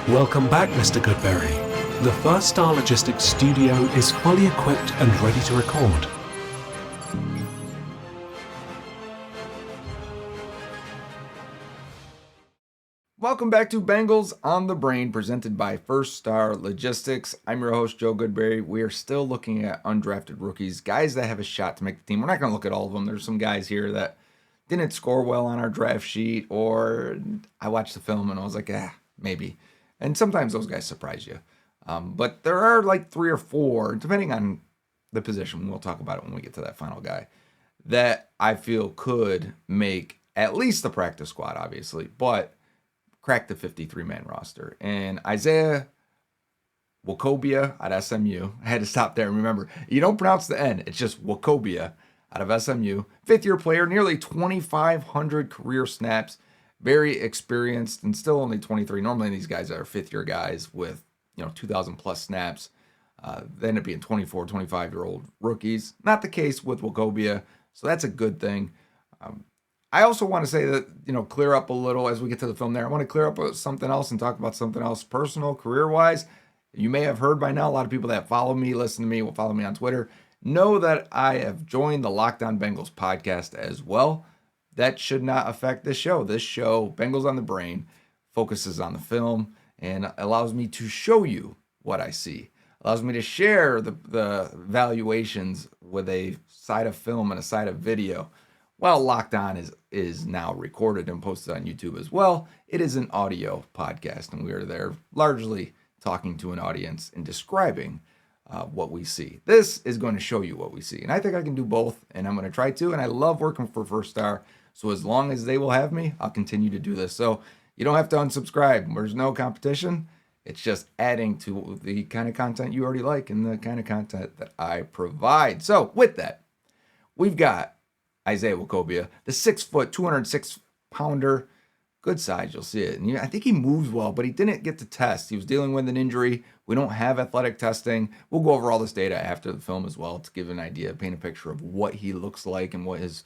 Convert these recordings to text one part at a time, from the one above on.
Welcome back, Mr. Goodberry. The First Star Logistics studio is fully equipped and ready to record. Welcome back to Bengals on the Brain, presented by First Star Logistics. I'm your host, Joe Goodberry. We are still looking at undrafted rookies, guys that have a shot to make the team. We're not going to look at all of them. There's some guys here that didn't score well on our draft sheet, or I watched the film and I was like, maybe. And sometimes those guys surprise you. But there are like 3 or 4, depending on the position. We'll talk about it when we get to that final guy, that I feel could make at least the practice squad, obviously, but crack the 53-man roster. And Isaiah Nwokobia at SMU. I had to stop there and remember, you don't pronounce the N. It's just Nwokobia out of SMU. 5th-year player, nearly 2,500 career snaps. Very experienced and still only 23. Normally these guys are 5th-year guys with 2,000 plus snaps. They end up being 24, 25-year-old rookies. Not the case with Nwokobia, so that's a good thing. I also want to say that, clear up a little as we get to the film there. I want to clear up something else and talk about something else personal, career-wise. You may have heard by now, a lot of people that follow me, listen to me, will follow me on Twitter, know that I have joined the Locked On Bengals podcast as well. That should not affect this show. This show, Bengals on the Brain, focuses on the film and allows me to show you what I see. Allows me to share the valuations with a side of film and a side of video. Well, Locked On is now recorded and posted on YouTube as well. It is an audio podcast, and we are there largely talking to an audience and describing what we see. This is going to show you what we see, and I think I can do both, and I'm going to try to, and I love working for First Star, so as long as they will have me, I'll continue to do this. So you don't have to unsubscribe. There's no competition. It's just adding to the kind of content you already like and the kind of content that I provide. So with that, we've got Isaiah Nwokobia, the 6', 206-pounder, good size, you'll see it. And I think he moves well, but he didn't get to test. He was dealing with an injury. We don't have athletic testing. We'll go over all this data after the film as well to give an idea, paint a picture of what he looks like and what his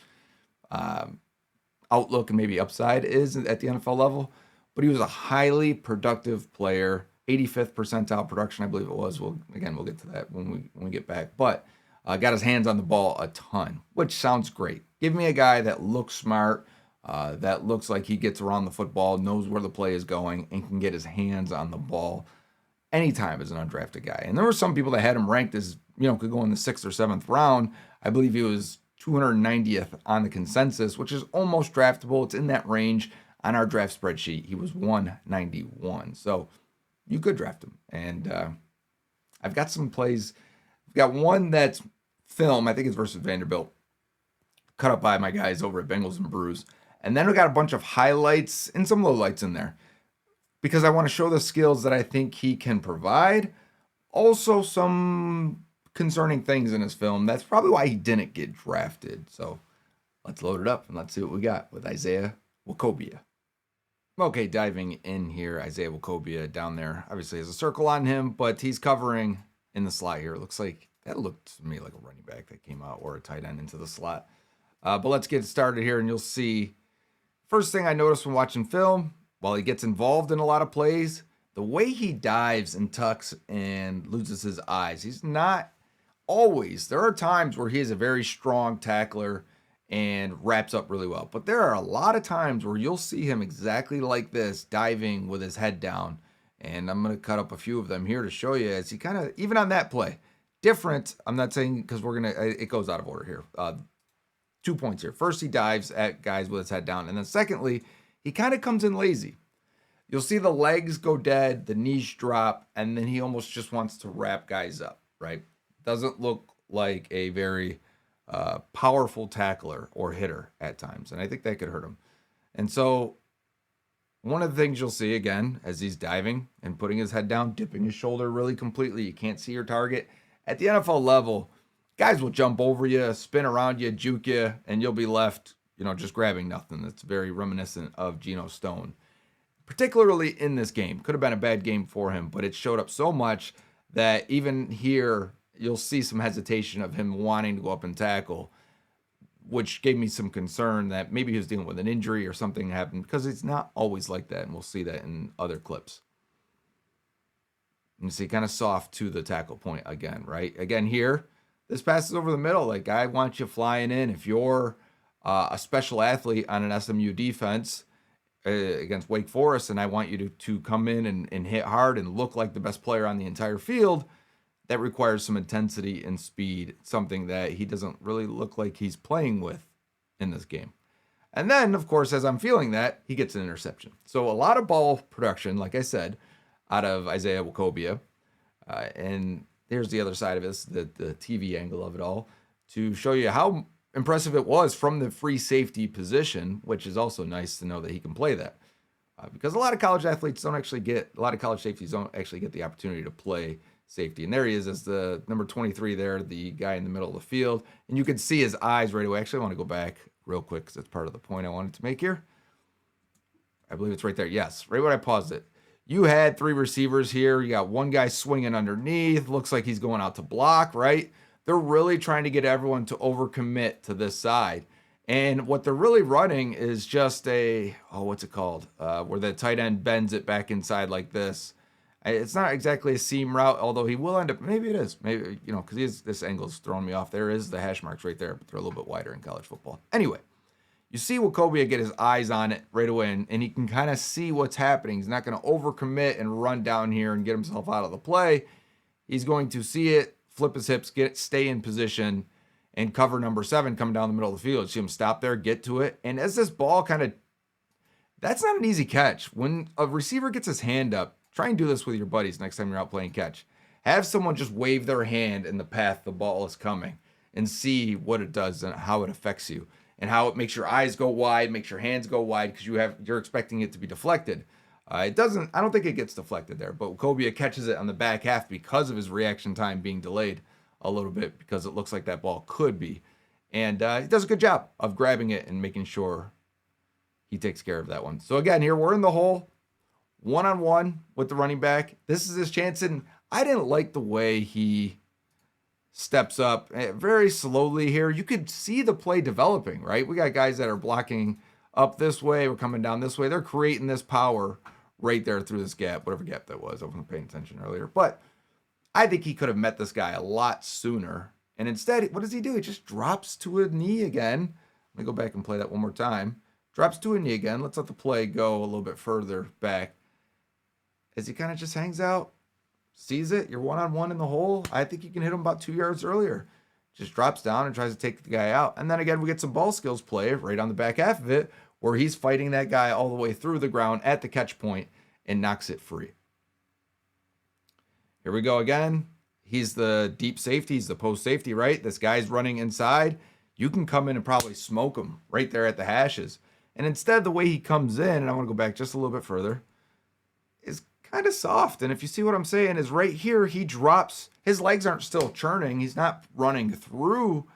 outlook and maybe upside is at the NFL level. But he was a highly productive player, 85th percentile production, I believe it was. We'll get to that when we get back. But got his hands on the ball a ton, which sounds great. Give me a guy that looks smart, that looks like he gets around the football, knows where the play is going, and can get his hands on the ball anytime as an undrafted guy. And there were some people that had him ranked as, could go in the 6th or 7th round. I believe he was 290th on the consensus, which is almost draftable. It's in that range. On our draft spreadsheet, he was 191. So you could draft him. And I've got some plays. I've got one that's film, I think it's versus Vanderbilt, cut up by my guys over at Bengals and Brews. And then we got a bunch of highlights and some lowlights in there because I want to show the skills that I think he can provide. Also some concerning things in his film. That's probably why he didn't get drafted. So let's load it up and let's see what we got with Isaiah Nwokobia. Okay, diving in here, Isaiah Nwokobia down there obviously has a circle on him, but he's covering in the slot here. It looks like that looked to me like a running back that came out or a tight end into the slot. But let's get started here and you'll see. First thing I noticed when watching film, while he gets involved in a lot of plays, the way he dives and tucks and loses his eyes, he's not always. There are times where he is a very strong tackler and wraps up really well. But there are a lot of times where you'll see him exactly like this, diving with his head down. And I'm going to cut up a few of them here to show you as he kind of, even on that play, different. I'm not saying because it goes out of order here. 2 points here. First, he dives at guys with his head down. And then secondly, he kind of comes in lazy. You'll see the legs go dead, the knees drop, and then he almost just wants to wrap guys up, right? Doesn't look like a very powerful tackler or hitter at times. And I think that could hurt him. And so one of the things you'll see again, as he's diving and putting his head down, dipping his shoulder really completely, you can't see your target. At the NFL level, guys will jump over you, spin around you, juke you, and you'll be left, just grabbing nothing. That's very reminiscent of Geno Stone, particularly in this game. Could have been a bad game for him, but it showed up so much that even here, you'll see some hesitation of him wanting to go up and tackle, which gave me some concern that maybe he was dealing with an injury or something happened, because it's not always like that, and we'll see that in other clips. And see, kind of soft to the tackle point again, right? Again, here, this passes over the middle. Like, I want you flying in. If you're a special athlete on an SMU defense against Wake Forest, and I want you to come in and hit hard and look like the best player on the entire field, that requires some intensity and speed, something that he doesn't really look like he's playing with in this game. And then, of course, as I'm feeling that, he gets an interception. So a lot of ball production, like I said, out of Isaiah Nwokobia. And here's the other side of this, the TV angle of it all, to show you how impressive it was from the free safety position, which is also nice to know that he can play that. Because a lot of college safeties don't actually get the opportunity to play safety. And there he is as the number 23 there, the guy in the middle of the field. And you can see his eyes right away. Actually, I want to go back real quick because that's part of the point I wanted to make here. I believe it's right there. Yes, right when I paused it. You had three receivers here. You got one guy swinging underneath. Looks like he's going out to block, right? They're really trying to get everyone to overcommit to this side. And what they're really running is just what's it called? Where the tight end bends it back inside like this. It's not exactly a seam route, although he will end up, maybe it is. Maybe, because this angle's throwing me off. There is the hash marks right there, but they're a little bit wider in college football. Anyway, you see Nwokobia get his eyes on it right away, and he can kind of see what's happening. He's not going to overcommit and run down here and get himself out of the play. He's going to see it, flip his hips, stay in position, and cover number 7 coming down the middle of the field. See him stop there, get to it. And as this ball that's not an easy catch. When a receiver gets his hand up, try and do this with your buddies next time you're out playing catch. Have someone just wave their hand in the path the ball is coming and see what it does and how it affects you and how it makes your eyes go wide, makes your hands go wide because you're expecting it to be deflected. It doesn't. I don't think it gets deflected there, but Nwokobia catches it on the back half because of his reaction time being delayed a little bit because it looks like that ball could be. And he does a good job of grabbing it and making sure he takes care of that one. So again, here we're in the hole, one-on-one with the running back. This is his chance, and I didn't like the way he steps up very slowly here. You could see the play developing, right? We got guys that are blocking up this way. We're coming down this way. They're creating this power right there through this gap, whatever gap that was. I wasn't paying attention earlier. But I think he could have met this guy a lot sooner. And instead, what does he do? He just drops to a knee again. Let me go back and play that one more time. Drops to a knee again. Let's let the play go a little bit further back. As he kind of just hangs out, sees it. You're one-on-one in the hole. I think you can hit him about 2 yards earlier. Just drops down and tries to take the guy out. And then again, we get some ball skills play right on the back half of it where he's fighting that guy all the way through the ground at the catch point and knocks it free. Here we go again. He's the deep safety. He's the post safety, right? This guy's running inside. You can come in and probably smoke him right there at the hashes. And instead, the way he comes in, and I want to go back just a little bit further, is kind of soft. And if you see what I'm saying, is right here, he drops. His legs aren't still churning. He's not running through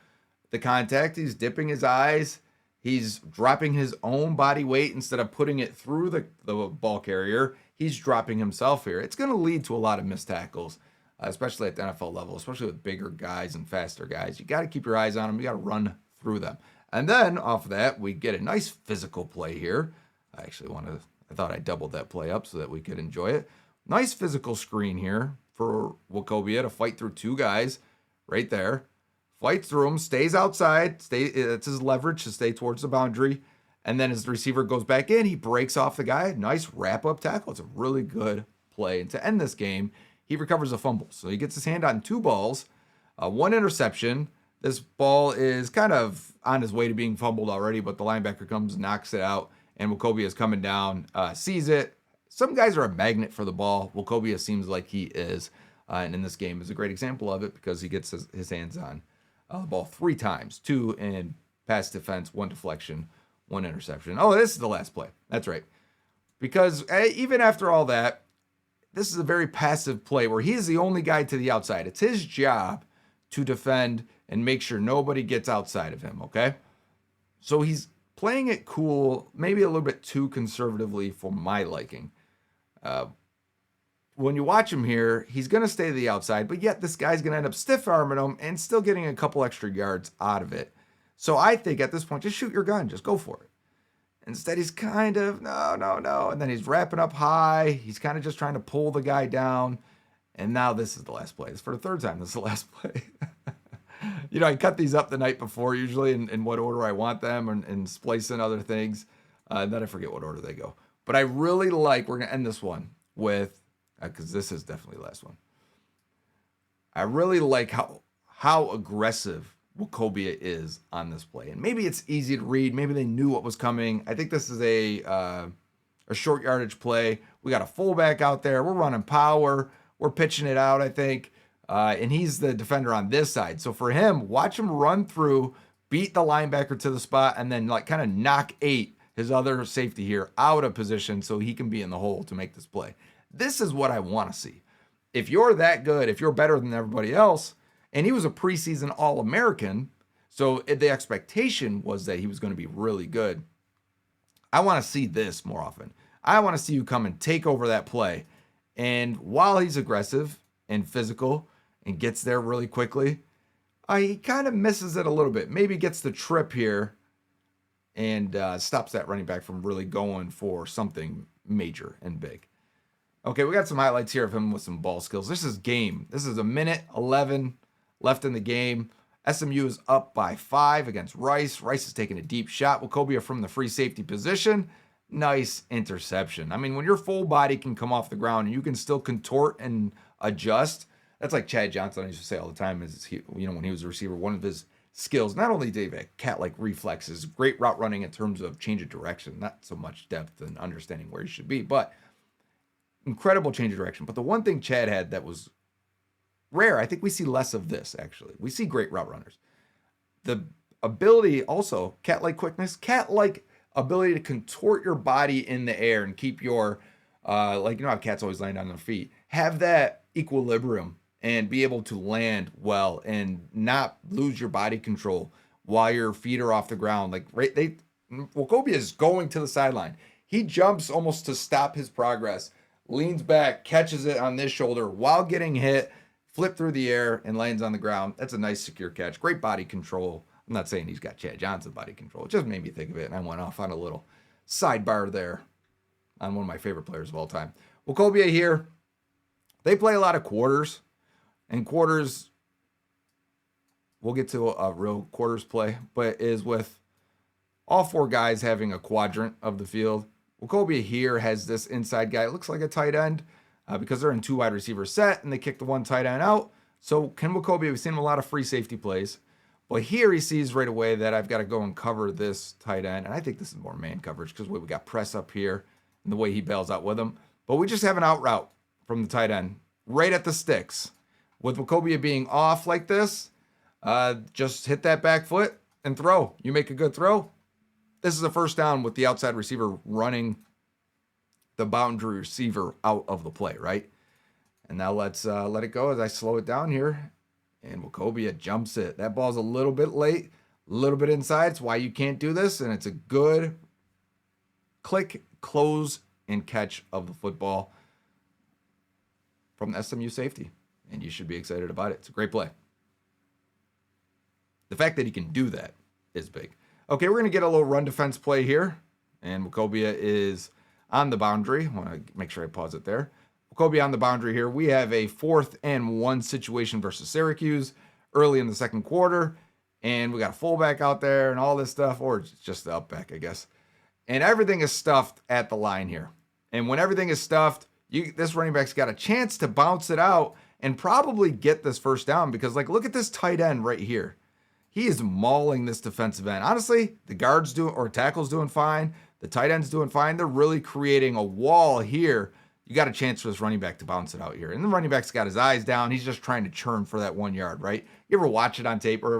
the contact. He's dipping his eyes. He's dropping his own body weight instead of putting it through the ball carrier. He's dropping himself here. It's going to lead to a lot of missed tackles, especially at the NFL level, especially with bigger guys and faster guys. You got to keep your eyes on them. You got to run through them. And then off of that, we get a nice physical play here. I thought I doubled that play up so that we could enjoy it. Nice physical screen here for Nwokobia to fight through two guys right there. Fights through him, stays outside. That's his leverage to stay towards the boundary. And then as the receiver goes back in, he breaks off the guy. Nice wrap-up tackle. It's a really good play. And to end this game, he recovers a fumble. So he gets his hand on 2 balls, 1 interception. This ball is kind of on his way to being fumbled already, but the linebacker comes, knocks it out, and Nwokobia is coming down, sees it. Some guys are a magnet for the ball. Nwokobia seems like he is, and in this game is a great example of it because he gets his hands on the ball 3 times, 2 in pass defense, 1 deflection, 1 interception. Oh, this is the last play. That's right. Because even after all that, this is a very passive play where he is the only guy to the outside. It's his job to defend and make sure nobody gets outside of him, okay? So he's playing it cool, maybe a little bit too conservatively for my liking. When you watch him here, he's going to stay to the outside, but yet this guy's going to end up stiff-arming him and still getting a couple extra yards out of it. So I think at this point, just shoot your gun. Just go for it. Instead, he's kind of, no. And then he's wrapping up high. He's kind of just trying to pull the guy down. And now this is the last play. It's for the third time. This is the last play. I cut these up the night before usually in what order I want them and splice in other things. Then I forget what order they go. But I really like, we're going to end this one with, because this is definitely the last one. I really like how aggressive Nwokobia is on this play. And maybe it's easy to read. Maybe they knew what was coming. I think this is a short yardage play. We got a fullback out there. We're running power. We're pitching it out, I think. And he's the defender on this side. So for him, watch him run through, beat the linebacker to the spot, and then kind of knock his other safety here out of position so he can be in the hole to make this play. This is what I want to see. If you're that good, if you're better than everybody else, and he was a preseason All-American, so the expectation was that he was going to be really good. I want to see this more often. I want to see you come and take over that play. And while he's aggressive and physical and gets there really quickly, he kind of misses it a little bit. Maybe gets the trip here and stops that running back from really going for something major and big. Okay, we got some highlights here of him with some ball skills. This is game. This is 1:11 left in the game. SMU is up by 5 against Rice. Rice is taking a deep shot. Nwokobia from the free safety position. Nice interception. I mean, when your full body can come off the ground and you can still contort and adjust, that's like Chad Johnson used to say all the time, when he was a receiver, one of his skills, not only did he have cat-like reflexes, great route running in terms of change of direction, not so much depth and understanding where he should be, but incredible change of direction. But the one thing Chad had that was rare, I think we see less of this, actually. We see great route runners. The ability also, cat-like quickness, cat-like ability to contort your body in the air and keep your, how cats always land on their feet, have that equilibrium and be able to land well and not lose your body control while your feet are off the ground. Nwokobia is going to the sideline. He jumps almost to stop his progress, leans back, catches it on this shoulder while getting hit, flip through the air, and lands on the ground. That's a nice, secure catch. Great body control. I'm not saying he's got Chad Johnson body control. It just made me think of it, and I went off on a little sidebar there on one of my favorite players of all time. Nwokobia here, they play a lot of quarters, and quarters, we'll get to a real quarters play, but is with all 4 guys having a quadrant of the field. Nwokobia here has this inside guy. It looks like a tight end because they're in 2 wide receiver set, and they kick the 1 tight end out. So Ken Nwokobia, we've seen him a lot of free safety plays. But here he sees right away that I've got to go and cover this tight end. And I think this is more man coverage because we got press up here and the way he bails out with him. But we just have an out route from the tight end right at the sticks. With Nwokobia being off like this, just hit that back foot and throw. You make a good throw. This is a first down with the outside receiver running the boundary receiver out of the play, right? And now let's let it go as I slow it down here. And Nwokobia jumps it. That ball's a little bit late, a little bit inside. It's why you can't do this. And it's a good click, close, and catch of the football from the SMU safety. And you should be excited about it. It's a great play. The fact that he can do that is big. Okay, we're going to get a little run defense play here. And Nwokobia is on the boundary. I want to make sure I pause it there. Nwokobia on the boundary here. We have a 4th and 1 situation versus Syracuse early in the second quarter. And we got a fullback out there and all this stuff, or it's just the up back, I guess. And everything is stuffed at the line here. And when everything is stuffed, this running back's got a chance to bounce it out and probably get this first down because, look at this tight end right here. He is mauling this defensive end. Honestly, the guard's tackle's doing fine. The tight end's doing fine. They're really creating a wall here. You got a chance for this running back to bounce it out here. And the running back's got his eyes down. He's just trying to churn for that 1 yard, right? You ever watch it on tape or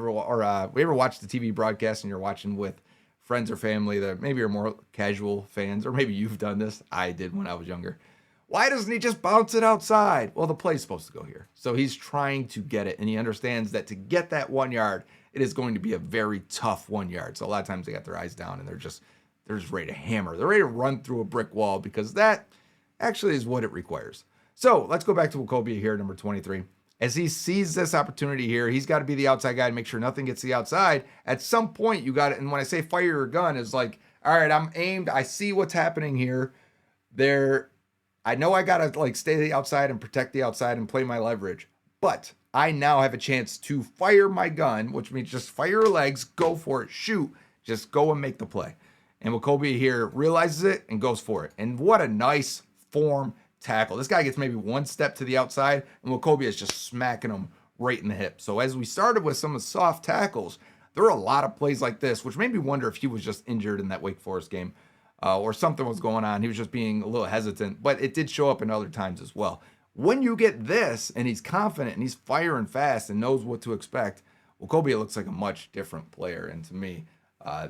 we ever watch the TV broadcast and you're watching with friends or family that maybe are more casual fans, or maybe you've done this. I did when I was younger. Why doesn't he just bounce it outside? Well, the play's supposed to go here. So he's trying to get it, and he understands that to get that 1 yard, it is going to be a very tough 1 yard. So a lot of times they got their eyes down and they're just ready to hammer. They're ready to run through a brick wall because that actually is what it requires. So let's go back to Nwokobia here, number 23. As he sees this opportunity here, he's got to be the outside guy to make sure nothing gets to the outside. At some point, you got it. And when I say fire your gun, it's like, all right, I'm aimed. I see what's happening here. I know I gotta like stay the outside and protect the outside and play my leverage, but I now have a chance to fire my gun, which means just fire your legs, go for it, shoot, just go and make the play. And Nwokobia here realizes it and goes for it. And what a nice form tackle. This guy gets maybe one step to the outside, and Nwokobia is just smacking him right in the hip. So as we started with some of the soft tackles, there were a lot of plays like this, which made me wonder if he was just injured in that Wake Forest game or something was going on. He was just being a little hesitant, but it did show up in other times as well. When you get this and he's confident and he's firing fast and knows what to expect, Nwokobia looks like a much different player. And to me,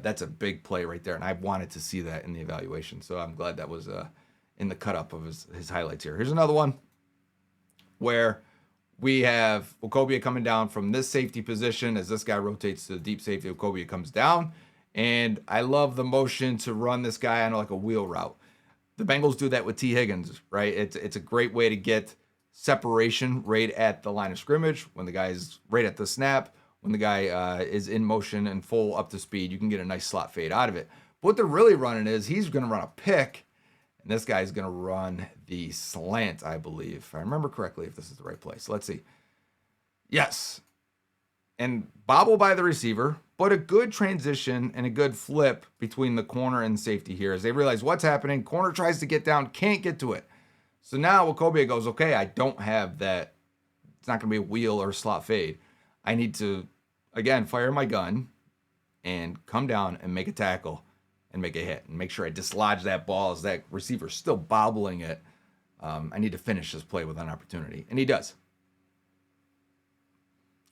that's a big play right there. And I wanted to see that in the evaluation. So I'm glad that was in the cut up of his highlights here. Here's another one where we have Nwokobia coming down from this safety position as this guy rotates to the deep safety. Nwokobia comes down. And I love the motion to run this guy on like a wheel route. The Bengals do that with T. Higgins, right? It's a great way to get separation right at the line of scrimmage when the guy is right at the snap. When the guy is in motion and full up to speed, you can get a nice slot fade out of it. But what they're really running is he's going to run a pick, and this guy's going to run the slant, I believe. If I remember correctly, if this is the right place. Let's see. Yes. And bobble by the receiver, but a good transition and a good flip between the corner and safety here as they realize what's happening. Corner tries to get down, can't get to it. So now Nwokobia goes, okay, I don't have that. It's not going to be a wheel or slot fade. I need to, again, fire my gun and come down and make a tackle and make a hit and make sure I dislodge that ball as that receiver's still bobbling it. I need to finish this play with an opportunity. And he does.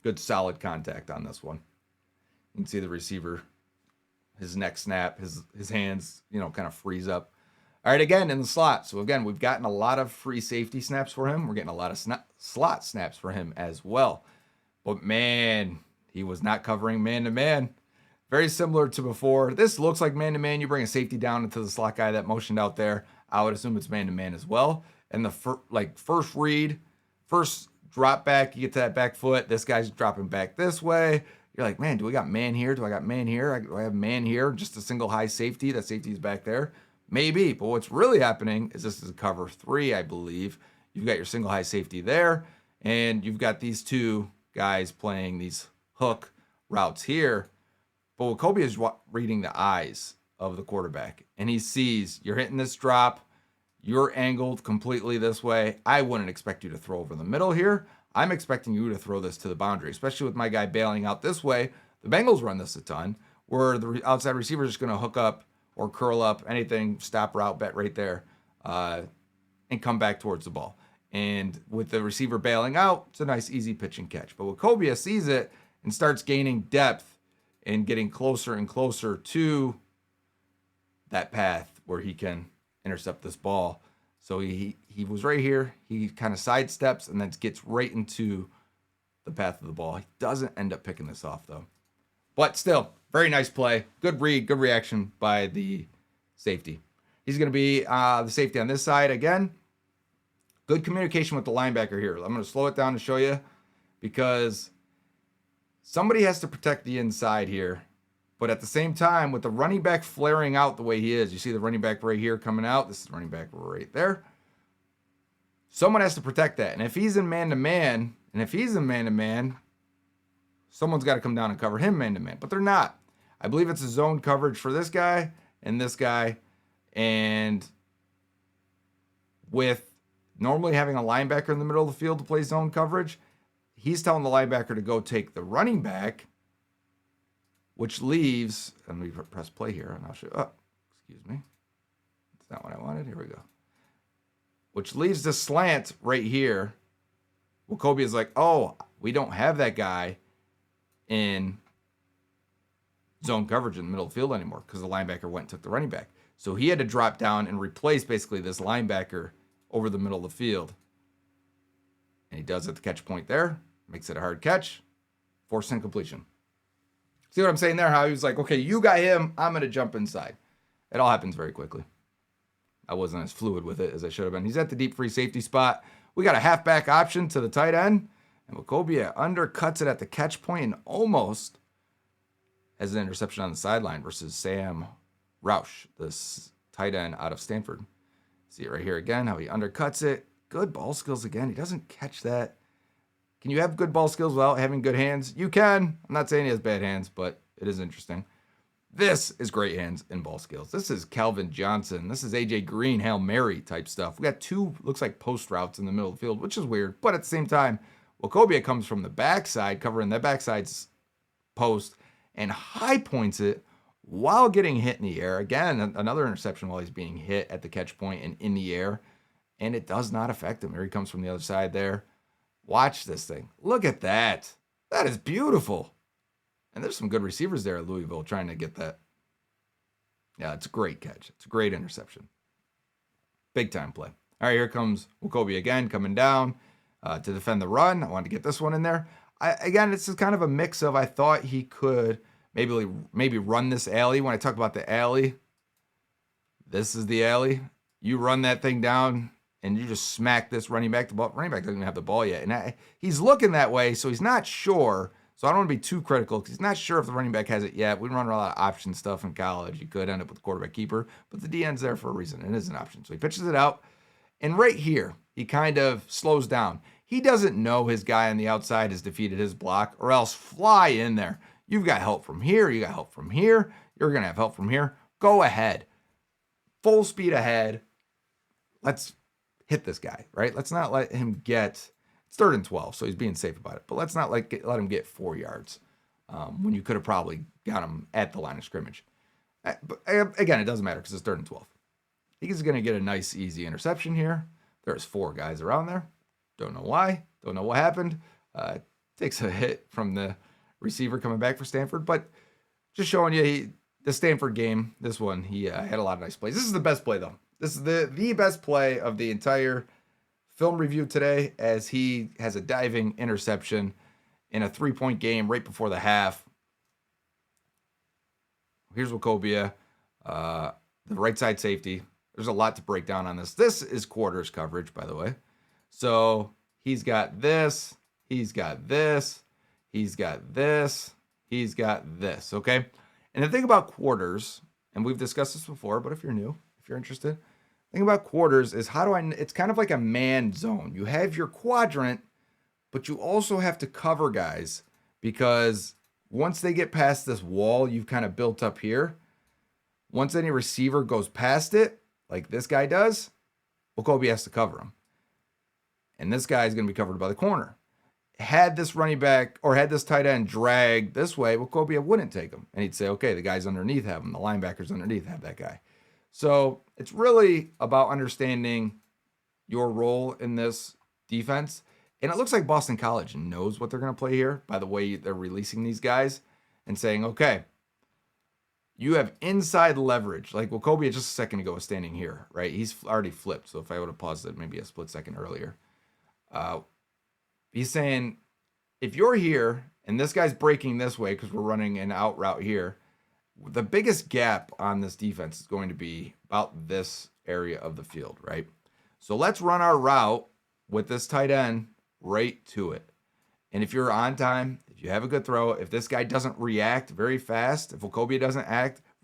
Good solid contact on this one. You can see the receiver, his neck snap, his hands, kind of freeze up. All right, again, in the slot. So again, we've gotten a lot of free safety snaps for him. We're getting a lot of slot snaps for him as well. But man, he was not covering man-to-man. Very similar to before. This looks like man-to-man. You bring a safety down into the slot guy that motioned out there. I would assume it's man-to-man as well. And the first read, first drop back, you get to that back foot. This guy's dropping back this way. You're like, man, do we got man here? Do I got man here? Do I have man here? Just a single high safety. That safety's back there. Maybe. But what's really happening is this is a cover 3, I believe. You've got your single high safety there. And you've got these two guys playing these hook routes here. But Nwokobia is reading the eyes of the quarterback. And he sees you're hitting this drop. You're angled completely this way. I wouldn't expect you to throw over the middle here. I'm expecting you to throw this to the boundary, especially with my guy bailing out this way. The Bengals run this a ton, where the outside receiver is just going to hook up or curl up, anything, stop route, bet right there, and come back towards the ball. And with the receiver bailing out, it's a nice, easy pitch and catch. But Nwokobia sees it and starts gaining depth and getting closer and closer to that path where he can intercept this ball. So he was right here. He kind of sidesteps and then gets right into the path of the ball. He doesn't end up picking this off, though. But still, very nice play. Good read, good reaction by the safety. He's going to be the safety on this side again. Good communication with the linebacker here. I'm going to slow it down to show you because somebody has to protect the inside here. But at the same time, with the running back flaring out the way he is, you see the running back right here coming out. This is the running back right there. Someone has to protect that. And if he's in man-to-man, someone's got to come down and cover him man-to-man. But they're not. I believe it's a zone coverage for this guy and this guy. And with normally having a linebacker in the middle of the field to play zone coverage, he's telling the linebacker to go take the running back, which leaves, and we press play here, and I'll show you. Oh, excuse me. That's not what I wanted. Here we go. Which leaves the slant right here. Nwokobia is like, oh, we don't have that guy in zone coverage in the middle of the field anymore because the linebacker went and took the running back. So he had to drop down and replace basically this linebacker over the middle of the field. And he does at the catch point there. Makes it a hard catch. Forced incompletion. See what I'm saying there? How he was like, okay, you got him. I'm going to jump inside. It all happens very quickly. I wasn't as fluid with it as I should have been. He's at the deep free safety spot. We got a halfback option to the tight end. And Nwokobia undercuts it at the catch point and almost has an interception on the sideline versus Sam Roush, this tight end out of Stanford. See it right here again, how he undercuts it. Good ball skills again. He doesn't catch that. Can you have good ball skills without having good hands? You can. I'm not saying he has bad hands, but it is interesting. This is great hands and ball skills. This is Calvin Johnson. This is AJ Green, Hail Mary type stuff. We got two, looks like post routes in the middle of the field, which is weird. But at the same time, Nwokobia comes from the backside, covering that backside's post, and high points it while getting hit in the air. Again, another interception while he's being hit at the catch point and in the air. And it does not affect him. Here he comes from the other side there. Watch this thing. Look at that. That is beautiful. And there's some good receivers there at Louisville trying to get that. Yeah, it's a great catch. It's a great interception. Big time play. All right, here comes Nwokobia again, coming down to defend the run. I wanted to get this one in there. Again, this is kind of a mix of I thought he could maybe run this alley. When I talk about the alley, this is the alley. You run that thing down, and you just smack this running back. The ball. Running back doesn't even have the ball yet. And he's looking that way, so he's not sure. So I don't want to be too critical because he's not sure if the running back has it yet. We run a lot of option stuff in college. You could end up with a quarterback keeper, but the DN's there for a reason. It is an option. So he pitches it out. And right here, he kind of slows down. He doesn't know his guy on the outside has defeated his block, or else fly in there. You've got help from here. You got help from here. You're going to have help from here. Go ahead. Full speed ahead. Let's hit this guy, right? Let's not let him get, it's 3rd and 12, so he's being safe about it. But let's not let him get 4 yards when you could have probably got him at the line of scrimmage. But again, it doesn't matter because it's 3rd and 12. He's going to get a nice, easy interception here. There's 4 guys around there. Don't know why. Don't know what happened. Takes a hit from the receiver coming back for Stanford. But just showing you the Stanford game, this one, he had a lot of nice plays. This is the best play, though. This is the best play of the entire film review today, as he has a diving interception in a 3-point game right before the half. Here's Nwokobia, the right side safety. There's a lot to break down on this. This is quarters coverage, by the way. So he's got this, he's got this, he's got this, he's got this, okay? And the thing about quarters, and we've discussed this before, but if you're new, if you're interested, the thing about quarters is it's kind of like a man zone. You have your quadrant, but you also have to cover guys, because once they get past this wall you've kind of built up here, once any receiver goes past it, like this guy does, Nwokobia has to cover him. And this guy is going to be covered by the corner. Had this running back or had this tight end drag this way, Nwokobia wouldn't take him. And he'd say, okay, the guys underneath have him. The linebackers underneath have that guy. So it's really about understanding your role in this defense. And it looks like Boston College knows what they're going to play here by the way they're releasing these guys and saying, okay, you have inside leverage. Like Nwokobia just a second ago was standing here, right? He's already flipped. So if I would have paused it maybe a split second earlier, he's saying, if you're here and this guy's breaking this way because we're running an out route here, the biggest gap on this defense is going to be about this area of the field, right? So let's run our route with this tight end right to it. And if you're on time, if you have a good throw, if this guy doesn't react very fast, if Nwokobia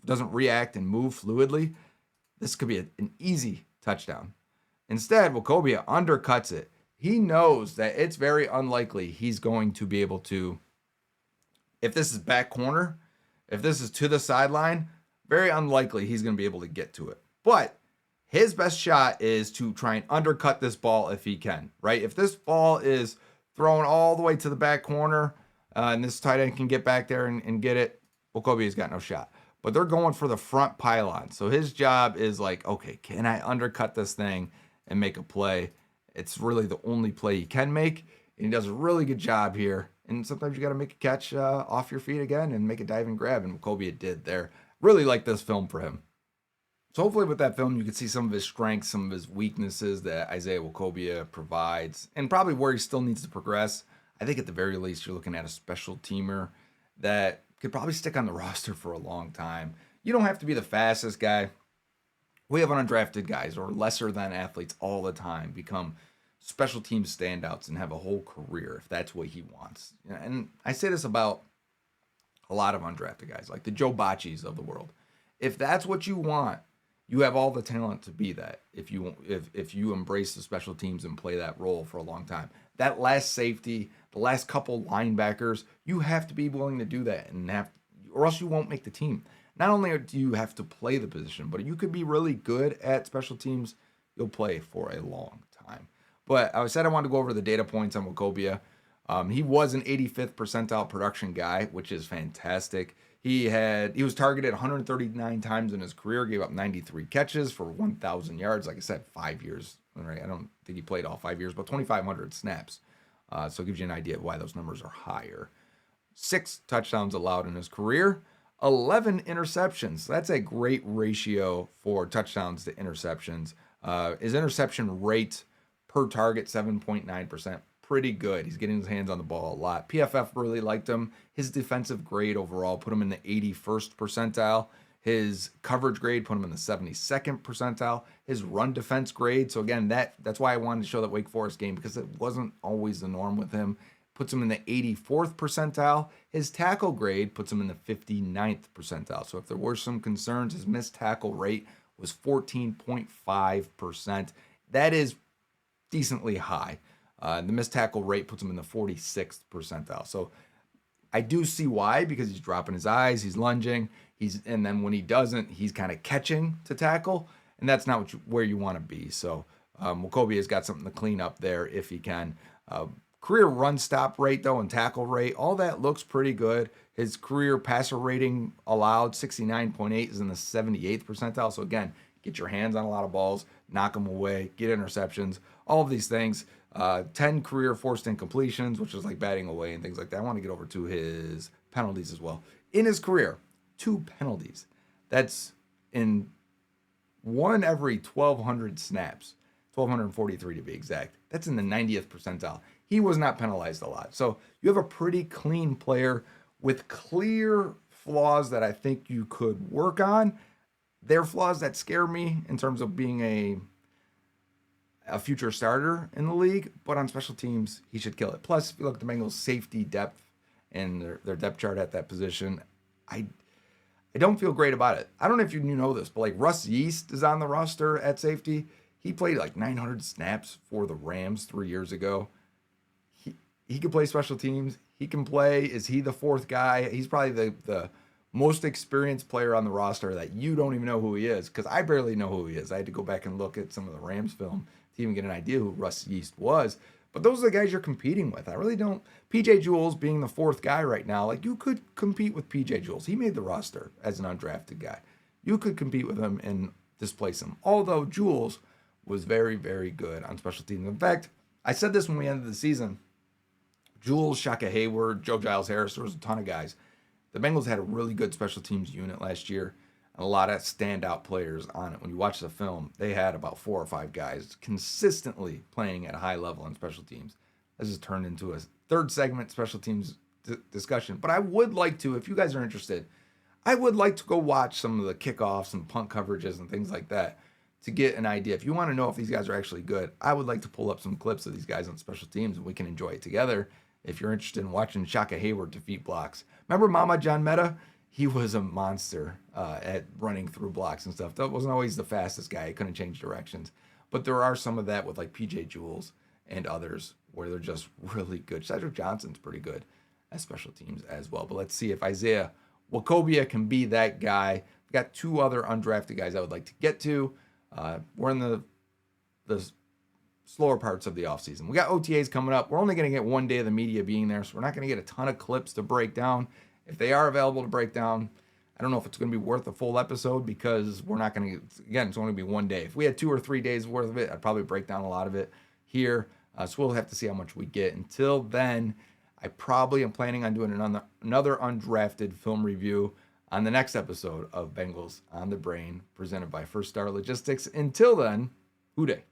doesn't react and move fluidly, this could be an easy touchdown. Instead, Nwokobia undercuts it. He knows that it's very unlikely he's going to be able to, if this is back corner, if this is to the sideline, very unlikely he's going to be able to get to it. But his best shot is to try and undercut this ball if he can, right? If this ball is thrown all the way to the back corner and this tight end can get back there and get it, Nwokobia's got no shot. But they're going for the front pylon. So his job is like, okay, can I undercut this thing and make a play? It's really the only play he can make. And he does a really good job here. And sometimes you got to make a catch off your feet again and make a dive and grab. And Nwokobia did there. Really like this film for him. So hopefully with that film, you can see some of his strengths, some of his weaknesses that Isaiah Nwokobia provides, and probably where he still needs to progress. I think at the very least, you're looking at a special teamer that could probably stick on the roster for a long time. You don't have to be the fastest guy. We have undrafted guys or lesser than athletes all the time become special team standouts and have a whole career if that's what he wants. And I say this about a lot of undrafted guys, like the Joe Bachis of the world. If that's what you want, You have all the talent to be that if you embrace the special teams and play that role for a long time. That last safety, the last couple linebackers, you have to be willing to do that or else you won't make the team. Not only do you have to play the position, but you could be really good at special teams. You'll play for a long time. But I said I wanted to go over the data points on Nwokobia. He was an 85th percentile production guy, which is fantastic. He was targeted 139 times in his career, gave up 93 catches for 1,000 yards. Like I said, 5 years. Right? I don't think he played all 5 years, but 2,500 snaps. So it gives you an idea of why those numbers are higher. 6 touchdowns allowed in his career, 11 interceptions. That's a great ratio for touchdowns to interceptions. His interception rate per target, 7.9%. Pretty good. He's getting his hands on the ball a lot. PFF really liked him. His defensive grade overall put him in the 81st percentile. His coverage grade put him in the 72nd percentile. His run defense grade. So again, that's why I wanted to show that Wake Forest game, because it wasn't always the norm with him. Puts him in the 84th percentile. His tackle grade puts him in the 59th percentile. So if there were some concerns, his missed tackle rate was 14.5%. That is decently high. The missed tackle rate puts him in the 46th percentile. So I do see why, because he's dropping his eyes, he's lunging, and then when he doesn't, he's kind of catching to tackle, and that's not where you want to be. So Nwokobia's got something to clean up there if he can. Career run stop rate, though, and tackle rate, all that looks pretty good. His career passer rating allowed, 69.8, is in the 78th percentile. So again, get your hands on a lot of balls, knock them away, get interceptions, all of these things. 10 career forced incompletions, which is like batting away and things like that. I want to get over to his penalties as well. In his career, 2 penalties. That's in 1 every 1,200 snaps, 1,243 to be exact. That's in the 90th percentile. He was not penalized a lot. So you have a pretty clean player with clear flaws that I think you could work on. They're flaws that scare me in terms of being a future starter in the league, but on special teams, he should kill it. Plus, if you look at the Bengals' safety depth and their depth chart at that position, I don't feel great about it. I don't know if you know this, but like Russ Yeast is on the roster at safety. He played like 900 snaps for the Rams 3 years ago. He can play special teams. He can play. Is he the 4th guy? He's probably the most experienced player on the roster that you don't even know who he is, because I barely know who he is. I had to go back and look at some of the Rams film to even get an idea who Russ Yeast was. But those are the guys you're competing with. I really don't. PJ Jules being the 4th guy right now, like you could compete with PJ Jules. He made the roster as an undrafted guy. You could compete with him and displace him. Although Jules was very, very good on special teams. In fact, I said this when we ended the season. Jules, Shaka Hayward, Joe Giles Harris, there was a ton of guys. The Bengals had a really good special teams unit last year, and a lot of standout players on it. When you watch the film, they had about 4 or 5 guys consistently playing at a high level on special teams. This has turned into a 3rd segment special teams discussion. But I would like to, if you guys are interested, I would like to go watch some of the kickoffs and punt coverages and things like that to get an idea. If you want to know if these guys are actually good, I would like to pull up some clips of these guys on special teams and we can enjoy it together. If you're interested in watching Shaka Hayward defeat blocks. Remember Mama John Meta? He was a monster at running through blocks and stuff. That wasn't always the fastest guy. He couldn't change directions. But there are some of that with like PJ Jules and others where they're just really good. Cedric Johnson's pretty good at special teams as well. But let's see if Isaiah Nwokobia can be that guy. We've got 2 other undrafted guys I would like to get to. We're in the slower parts of the offseason. We got OTAs coming up. We're only going to get 1 day of the media being there, so we're not going to get a ton of clips to break down. If they are available to break down, I don't know if it's going to be worth a full episode because we're not going to, again, it's only going to be 1 day. If we had 2 or 3 days worth of it, I'd probably break down a lot of it here. So we'll have to see how much we get. Until then, I probably am planning on doing another undrafted film review on the next episode of Bengals on the Brain, presented by First Star Logistics. Until then, Hoo Day.